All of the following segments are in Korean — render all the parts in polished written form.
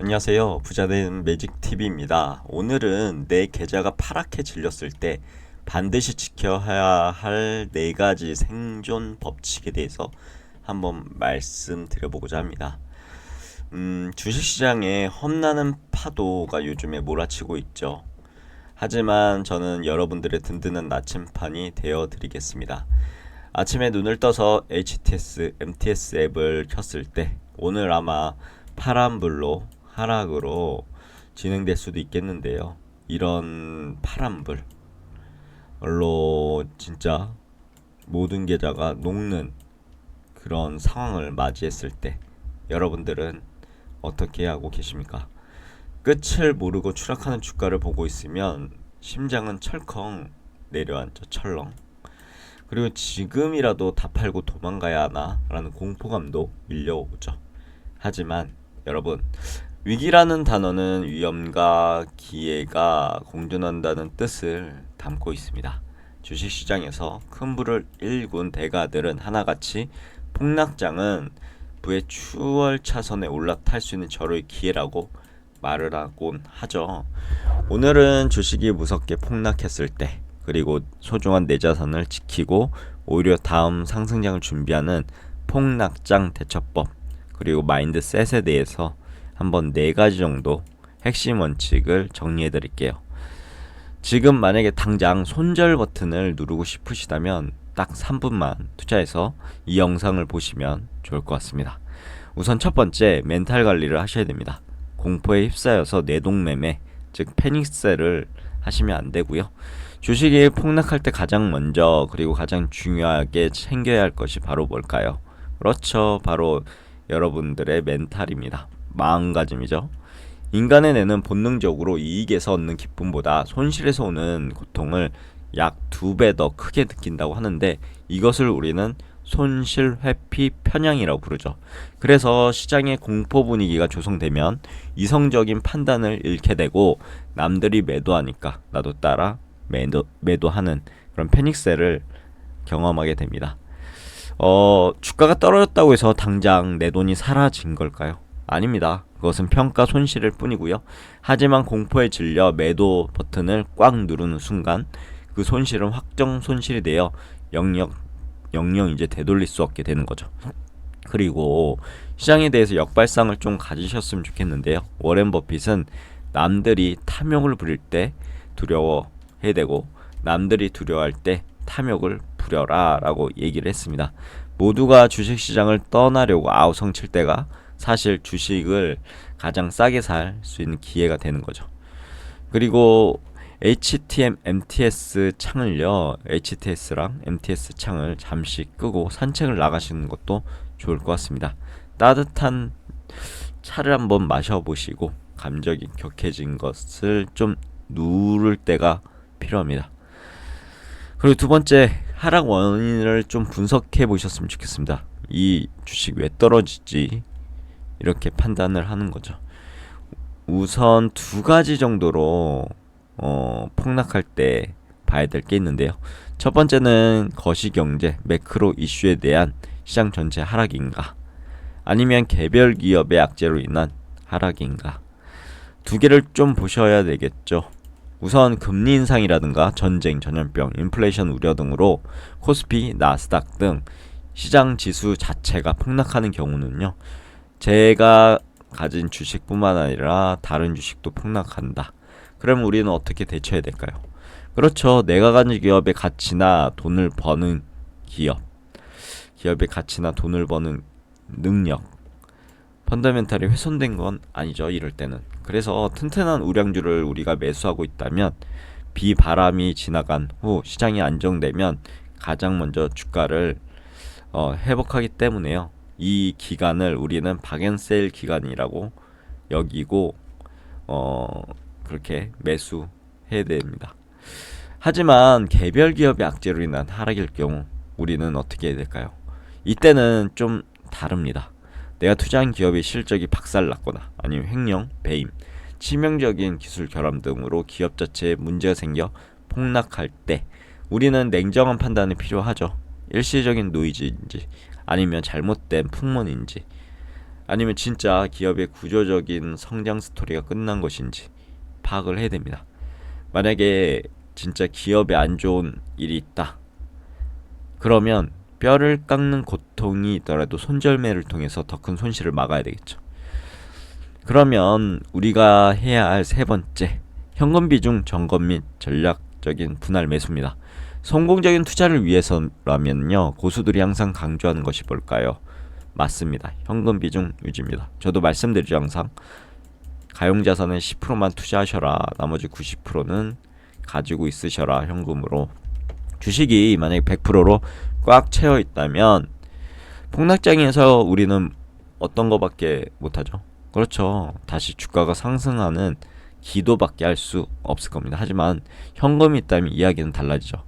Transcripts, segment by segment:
안녕하세요. 부자된 매직TV입니다. 오늘은 내 계좌가 파랗게 질렸을 때 반드시 지켜야 할 4가지 생존 법칙에 대해서 한번 말씀드려보고자 합니다. 주식시장에 험난한 파도가 요즘에 몰아치고 있죠. 하지만 저는 여러분들의 든든한 나침판이 되어드리겠습니다. 아침에 눈을 떠서 HTS, MTS 앱을 켰을 때 오늘 아마 파란불로 하락으로 진행될 수도 있겠는데요. 이런 파란불로 진짜 모든 계좌가 녹는 그런 상황을 맞이했을 때 여러분들은 어떻게 하고 계십니까? 끝을 모르고 추락하는 주가를 보고 있으면 심장은 철컹 내려앉죠. 철렁. 그리고 지금이라도 다 팔고 도망가야 하나 라는 공포감도 밀려오죠. 하지만 여러분, 위기라는 단어는 위험과 기회가 공존한다는 뜻을 담고 있습니다. 주식시장에서 큰 부를 일군 대가들은 하나같이 폭락장은 부의 추월 차선에 올라탈 수 있는 절호의 기회라고 말을 하곤 하죠. 오늘은 주식이 무섭게 폭락했을 때, 그리고 소중한 내 자산을 지키고 오히려 다음 상승장을 준비하는 폭락장 대처법, 그리고 마인드셋에 대해서 한번 4가지 정도 핵심 원칙을 정리해 드릴게요. 지금 만약에 당장 손절 버튼을 누르고 싶으시다면 딱 3분만 투자해서 이 영상을 보시면 좋을 것 같습니다. 우선 첫 번째, 멘탈 관리를 하셔야 됩니다. 공포에 휩싸여서 내동매매, 즉 패닉셀을 하시면 안 되고요. 주식이 폭락할 때 가장 먼저 그리고 가장 중요하게 챙겨야 할 것이 바로 뭘까요? 그렇죠. 바로 여러분들의 멘탈입니다. 마음가짐이죠. 인간의 뇌는 본능적으로 이익에서 얻는 기쁨보다 손실에서 오는 고통을 약 2배 더 크게 느낀다고 하는데, 이것을 우리는 손실 회피 편향이라고 부르죠. 그래서 시장의 공포 분위기가 조성되면 이성적인 판단을 잃게 되고, 남들이 매도하니까 나도 따라 매도하는 그런 패닉셀을 경험하게 됩니다. 주가가 떨어졌다고 해서 당장 내 돈이 사라진 걸까요? 아닙니다. 그것은 평가 손실일 뿐이고요. 하지만 공포에 질려 매도 버튼을 꽉 누르는 순간 그 손실은 확정 손실이 되어 영영 이제 되돌릴 수 없게 되는 거죠. 그리고 시장에 대해서 역발상을 좀 가지셨으면 좋겠는데요. 워렌 버핏은 남들이 탐욕을 부릴 때 두려워해야 되고, 남들이 두려워할 때 탐욕을 부려라 라고 얘기를 했습니다. 모두가 주식시장을 떠나려고 아우성 칠 때가 사실 주식을 가장 싸게 살 수 있는 기회가 되는 거죠. 그리고 HTM, MTS 창을요, HTS랑 MTS 창을 잠시 끄고 산책을 나가시는 것도 좋을 것 같습니다. 따뜻한 차를 한번 마셔보시고 감정이 격해진 것을 좀 누를 때가 필요합니다. 그리고 두 번째, 하락 원인을 좀 분석해 보셨으면 좋겠습니다. 이 주식 왜 떨어지지? 이렇게 판단을 하는 거죠. 우선 2가지 정도로 폭락할 때 봐야 될 게 있는데요. 첫 번째는 거시경제, 매크로 이슈에 대한 시장 전체 하락인가, 아니면 개별 기업의 악재로 인한 하락인가. 2개를 좀 보셔야 되겠죠. 우선 금리 인상이라든가 전쟁, 전염병, 인플레이션 우려 등으로 코스피, 나스닥 등 시장 지수 자체가 폭락하는 경우는요, 제가 가진 주식뿐만 아니라 다른 주식도 폭락한다. 그럼 우리는 어떻게 대처해야 될까요? 그렇죠. 내가 가진 기업의 가치나 돈을 버는 기업의 가치나 돈을 버는 능력, 펀더멘탈이 훼손된 건 아니죠. 이럴 때는. 그래서 튼튼한 우량주를 우리가 매수하고 있다면 비바람이 지나간 후 시장이 안정되면 가장 먼저 주가를 회복하기 때문에요. 이 기간을 우리는 박앤세일 기간이라고 여기고 그렇게 매수해야 됩니다. 하지만 개별 기업의 악재로 인한 하락일 경우 우리는 어떻게 해야 될까요? 이때는 좀 다릅니다. 내가 투자한 기업의 실적이 박살났거나 아니면 횡령, 배임, 치명적인 기술 결함 등으로 기업 자체에 문제가 생겨 폭락할 때 우리는 냉정한 판단이 필요하죠. 일시적인 노이즈인지 아니면 잘못된 풍문인지 아니면 진짜 기업의 구조적인 성장 스토리가 끝난 것인지 파악을 해야 됩니다. 만약에 진짜 기업에 안 좋은 일이 있다. 그러면 뼈를 깎는 고통이 있더라도 손절매를 통해서 더 큰 손실을 막아야 되겠죠. 그러면 우리가 해야 할 세 번째, 현금 비중 점검 및 전략적인 분할 매수입니다. 성공적인 투자를 위해서라면요, 고수들이 항상 강조하는 것이 뭘까요? 맞습니다. 현금 비중 유지입니다. 저도 말씀드리죠, 항상. 가용자산은 10%만 투자하셔라. 나머지 90%는 가지고 있으셔라, 현금으로. 주식이 만약에 100%로 꽉 채워 있다면 폭락장에서 우리는 어떤 거밖에 못하죠? 그렇죠. 다시 주가가 상승하는 기도밖에 할 수 없을 겁니다. 하지만 현금이 있다면 이야기는 달라지죠.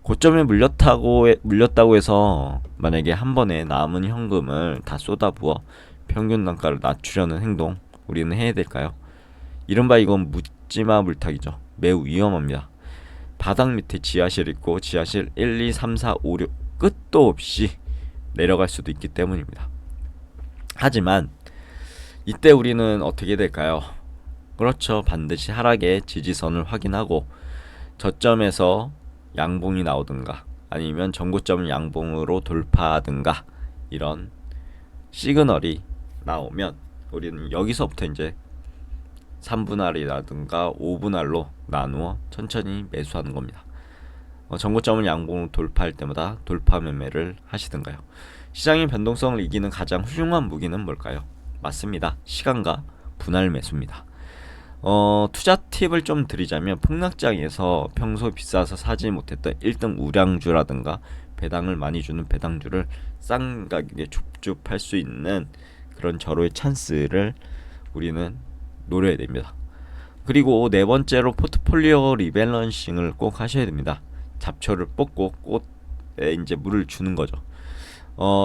고점에 물렸다고 해서 만약에 한 번에 남은 현금을 다 쏟아부어 평균 단가를 낮추려는 행동 우리는 해야 될까요? 이른바 이건 묻지마 물타기죠. 매우 위험합니다. 바닥 밑에 지하실 있고 지하실 1, 2, 3, 4, 5, 6 끝도 없이 내려갈 수도 있기 때문입니다. 하지만 이때 우리는 어떻게 될까요? 그렇죠. 반드시 하락의 지지선을 확인하고 저점에서 양봉이 나오든가 아니면 전고점을 양봉으로 돌파하든가 이런 시그널이 나오면 우리는 여기서부터 이제 3분할이라든가 5분할로 나누어 천천히 매수하는 겁니다. 전고점을 양봉으로 돌파할 때마다 돌파 매매를 하시든가요. 시장의 변동성을 이기는 가장 훌륭한 무기는 뭘까요? 맞습니다. 시간과 분할 매수입니다. 투자 팁을 좀 드리자면 폭락장에서 평소 비싸서 사지 못했던 1등 우량주라든가 배당을 많이 주는 배당주를 싼 가격에 줍줍할 수 있는 그런 절호의 찬스를 우리는 노려야 됩니다. 그리고 네 번째로 포트폴리오 리밸런싱을 꼭 하셔야 됩니다. 잡초를 뽑고 꽃에 이제 물을 주는 거죠.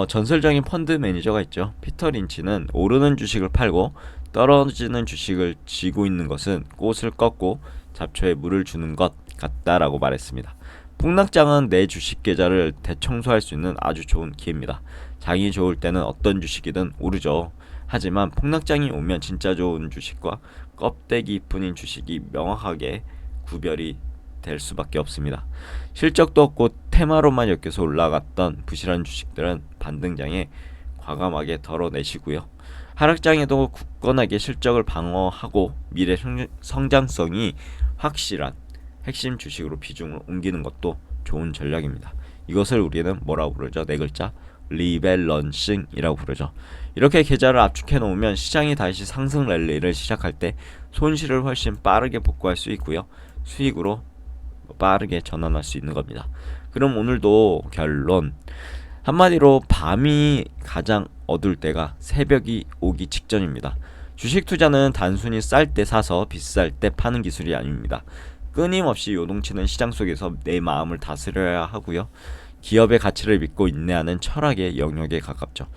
전설적인 펀드 매니저가 있죠. 피터 린치는 오르는 주식을 팔고 떨어지는 주식을 쥐고 있는 것은 꽃을 꺾고 잡초에 물을 주는 것 같다라고 말했습니다. 폭락장은 내 주식 계좌를 대청소할 수 있는 아주 좋은 기회입니다. 장이 좋을 때는 어떤 주식이든 오르죠. 하지만 폭락장이 오면 진짜 좋은 주식과 껍데기뿐인 주식이 명확하게 구별이 될 수밖에 없습니다. 실적도 없고 테마로만 엮여서 올라갔던 부실한 주식들은 반등장에 과감하게 덜어내시고요. 하락장에도 굳건하게 실적을 방어하고 미래 성장성이 확실한 핵심 주식으로 비중을 옮기는 것도 좋은 전략입니다. 이것을 우리는 뭐라고 부르죠? 네 글자 리밸런싱이라고 부르죠. 이렇게 계좌를 압축해 놓으면 시장이 다시 상승 랠리를 시작할 때 손실을 훨씬 빠르게 복구할 수 있고요. 수익으로 빠르게 전환할 수 있는 겁니다. 그럼 오늘도 결론, 한마디로 밤이 가장 어두울 때가 새벽이 오기 직전입니다. 주식 투자는 단순히 쌀 때 사서 비쌀 때 파는 기술이 아닙니다. 끊임없이 요동치는 시장 속에서 내 마음을 다스려야 하고요. 기업의 가치를 믿고 인내하는 철학의 영역에 가깝죠.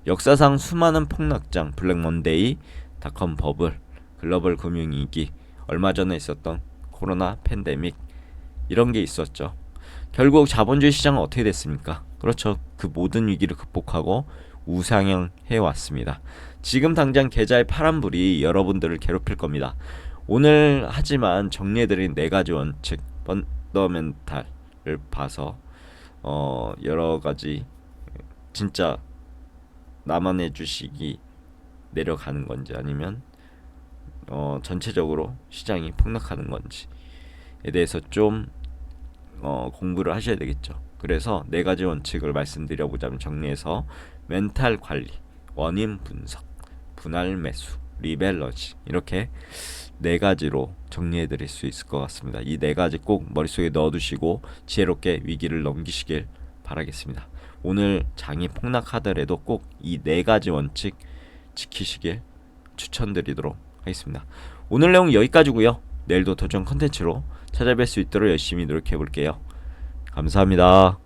역사상 수많은 폭락장, 블랙먼데이, 닷컴 버블, 글로벌 금융위기, 얼마 전에 있었던 코로나 팬데믹 이런 게 있었죠. 결국 자본주의 시장은 어떻게 됐습니까? 그렇죠. 그 모든 위기를 극복하고 우상향 해왔습니다. 지금 당장 계좌의 파란불이 여러분들을 괴롭힐 겁니다. 오늘 하지만 정리해드린 네 가지 원칙, 펀더멘탈을 봐서 여러 가지 진짜 나만의 주식이 내려가는 건지 아니면 전체적으로 시장이 폭락하는 건지에 대해서 좀 공부를 하셔야 되겠죠. 그래서 네 가지 원칙을 말씀드려보자면 정리해서 멘탈 관리, 원인 분석, 분할 매수, 리밸런싱 이렇게 네 가지로 정리해 드릴 수 있을 것 같습니다. 이 네 가지 꼭 머릿속에 넣어두시고 지혜롭게 위기를 넘기시길 바라겠습니다. 오늘 장이 폭락하더라도 꼭 이 네 가지 원칙 지키시길 추천드리도록 하겠습니다. 오늘 내용 여기까지고요. 내일도 더 좋은 컨텐츠로 찾아뵐 수 있도록 열심히 노력해 볼게요. 감사합니다.